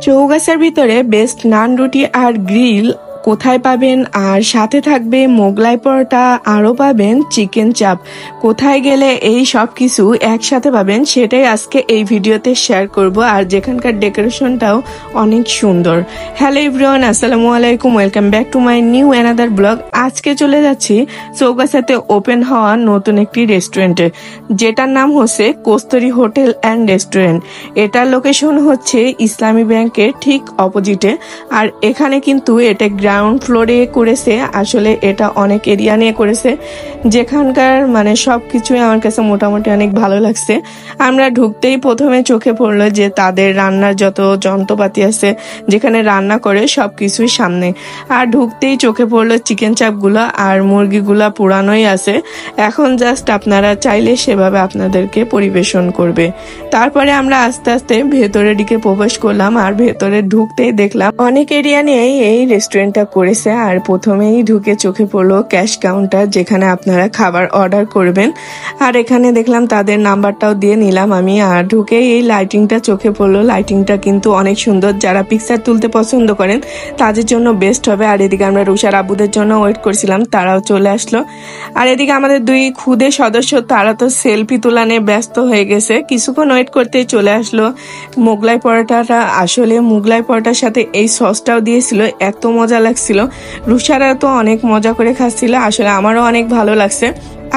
চৌগাছার ভিতরে বেস্ট নান রুটি আর গ্রিল কোথায় পাবেন, আর সাথে থাকবে মোগলাই পরোটা, আরও পাবেন চিকেন চাপ। কোথায় গেলে এই সব কিছু একসাথে পাবেন সেটাই আজকে এই ভিডিওতে শেয়ার করব। আর যেখানকার ডেকোরেশনটাও অনেক সুন্দর। হ্যালো এভরিওয়ান, আসসালামু আলাইকুম, welcome back to my new another blog. আজকে চলে যাচ্ছি চৌগাছাতে ওপেন হওয়া নতুন একটি রেস্টুরেন্টে, যেটার নাম হচ্ছে কস্তুরী হোটেল অ্যান্ড রেস্টুরেন্ট। এটার লোকেশন হচ্ছে ইসলামী ব্যাংকের ঠিক অপোজিটে। আর এখানে কিন্তু এটা গ্রাউন্ড ফ্লোরে করেছে। আসলে এটা অনেক এরিয়া নিয়ে করেছে, যেখানকার সবকিছুই আমার কাছে মোটামুটি অনেক ভালো লাগছে। আমরা ঢুকতেই প্রথমে চোখে পড়লো যে তাদের রান্নার যত যন্ত্রপাতি আছে, যেখানে রান্না করে সবকিছুই সামনে। আর ঢুকতেই চোখে পড়লো চিকেন চাপগুলো আর মুরগিগুলা পুরানোই আছে, এখন জাস্ট আপনারা চাইলে সেভাবে আপনাদেরকে পরিবেশন করবে। তারপরে আমরা আস্তে আস্তে ভেতরের দিকে প্রবেশ করলাম। আর ভেতরে ঢুকতেই দেখলাম অনেক এরিয়া নিয়েই এই রেস্টুরেন্টটা করেছে। আর প্রথমেই ঢুকে চোখে পড়লো ক্যাশ কাউন্টার, যেখানে আপনারা খাবার অর্ডার করবেন। আর এখানে দেখলাম তাদের নাম্বারটাও দিয়ে নিলাম আমি। আর ঢুকে এই লাইটিংটা চোখে পড়লো, লাইটিংটা কিন্তু অনেক সুন্দর। যারা পিকচার তুলতে পছন্দ করেন তাদের জন্য বেস্ট হবে। আর এদিকে আমরা রুষার আব্বুদের জন্য ওয়েট করছিলাম, তারাও চলে আসলো। আর এদিকে আমাদের দুই খুদে সদস্য, তারা তো সেলফি তোলা নিয়ে ব্যস্ত হয়ে গেছে। কিছুক্ষণ ওয়েট করতে চলে আসলো মোগলাই পরোটাটা। আসলে মোগলাই পরোটার সাথে এই সসটাও দিয়েছিল, এত মজা লাগছিল। রুষারা তো অনেক মজা করে খাচ্ছিল, আসলে আমারও অনেক ভালো লাগছে।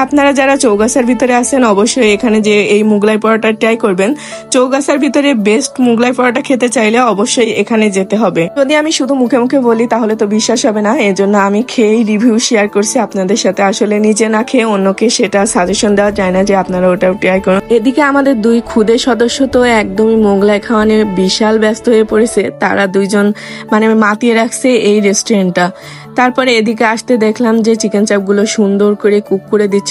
আপনারা যারা চৌগাছার ভিতরে আছেন অবশ্যই এখানে যে এই মোগলাই পরোটা ট্রাই করবেন। চৌগাছার ভিতরে বেস্ট মোগলাই পরোটা খেতে চাইলে অবশ্যই এখানে যেতে হবে। যদি আমি শুধু মুখে মুখে বলি তাহলে তো বিশ্বাস হবে না, এজন্য আমি খেয়েই রিভিউ শেয়ার করছি আপনাদের সাথে। আসলে নিজে না খেয়ে অন্যকে সেটা সাজেশন দেওয়া যায় না যে আপনারা ওটাও ট্রাই করুন। এদিকে আমাদের দুই খুদে সদস্য তো একদমই মোগলাই খাওয়ানো বিশাল ব্যস্ত হয়ে পড়েছে। তারা দুইজন মাতিয়ে রাখছে এই রেস্টুরেন্টটা। তারপরে এদিকে আসতে দেখলাম যে চিকেন চাপগুলো সুন্দর করে কুক করে দিচ্ছে,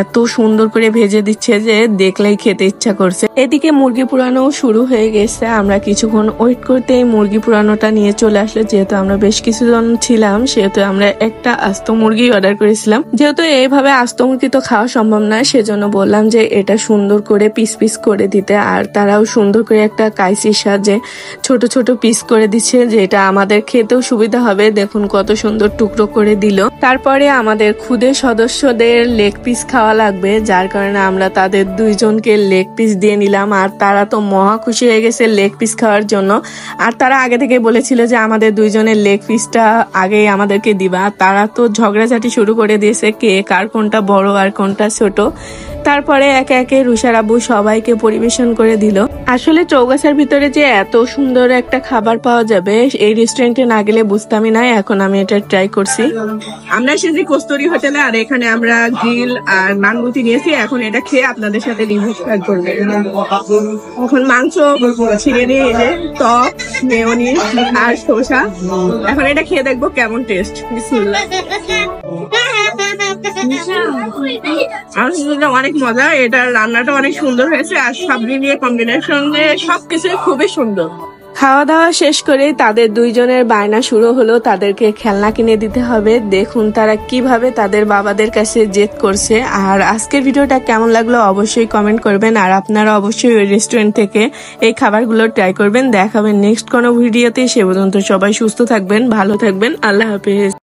এত সুন্দর করে ভেজে দিচ্ছে যে দেখলেই খেতে ইচ্ছা করছে। এদিকে মুরগি পুরানো শুরু হয়ে গেছে। আমরা কিছুক্ষণ ওয়েট করতে মুরগি পুরানোটা নিয়ে চলে আসলো। যেহেতু আমরা বেশ কিছুজন ছিলাম সেহেতু আমরা একটা আস্ত মুরগি অর্ডার করেছিলাম। যেহেতু এইভাবে আস্ত মুরগি তো খাওয়া সম্ভব না, সেজন্য বললাম যে এটা সুন্দর করে পিস পিস করে দিতে। আর তারাও সুন্দর করে একটা কাইসির সাহায্যে ছোট ছোট পিস করে দিচ্ছে, যেটা আমাদের খেতেও সুবিধা হবে। দেখুন কত সুন্দর টুকরো করে দিল। তারপরে আমাদের খুদে সদস্যদের লেগ পিস খাওয়া লাগবে, যার কারণে আমরা তাদের দুইজনকে লেগ পিস দিয়ে নিলাম। আর তারা তো মহা খুশি হয়ে গেছে লেগ পিস খাওয়ার জন্য। আর তারা আগে থেকে বলেছিল যে আমাদের দুইজনের লেগ পিসটা আগেই আমাদেরকে দিবা। তারা তো ঝগড়াঝাটি শুরু করে দিয়েছে কে কার কোনটা বড় আর কোনটা ছোট। তারপরে একে একে রুষার আব্বু সবাইকে পরিবেশন করে দিল। আসলে চৌগাছার ভিতরে যে এত সুন্দর একটা খাবার পাওয়া যাবে এই রেস্টুরেন্টে না গেলে বুঝতামই না। এখন আমি এটা ট্রাই করছি। আমরা এসেছি কস্তুরী হোটেলে, আর এখানে আমরা গ্রিল আর নানগুতি নিয়েছি। এখন এটা খেয়ে আপনাদের সাথে রিভিউ শেয়ার করবো। এখন মাংস ছিঁড়ে নিয়ে এসে টক, মেয়োনিজ আর শসা। এখন এটা খেয়ে দেখবো কেমন টেস্ট। বিসমিল্লাহ। অনেক মজা, এটার রান্নাটা অনেক সুন্দর হয়েছে। আর সবজি নিয়ে কম্বিনেশন সবকিছু খুবই সুন্দর। খাওয়া দাওয়া শেষ করে তাদের দুইজনের বায়না শুরু হলো, তাদেরকে খেলনা কিনে দিতে হবে। দেখুন তারা কিভাবে তাদের বাবাদের কাছে জেদ করছে। আর আজকের ভিডিওটা কেমন লাগলো অবশ্যই কমেন্ট করবেন। আর আপনারা অবশ্যই ওই রেস্টুরেন্ট থেকে এই খাবারগুলো ট্রাই করবেন। দেখাবেন নেক্সট কোনো ভিডিওতে। সে পর্যন্ত সবাই সুস্থ থাকবেন, ভালো থাকবেন। আল্লাহ হাফেজ।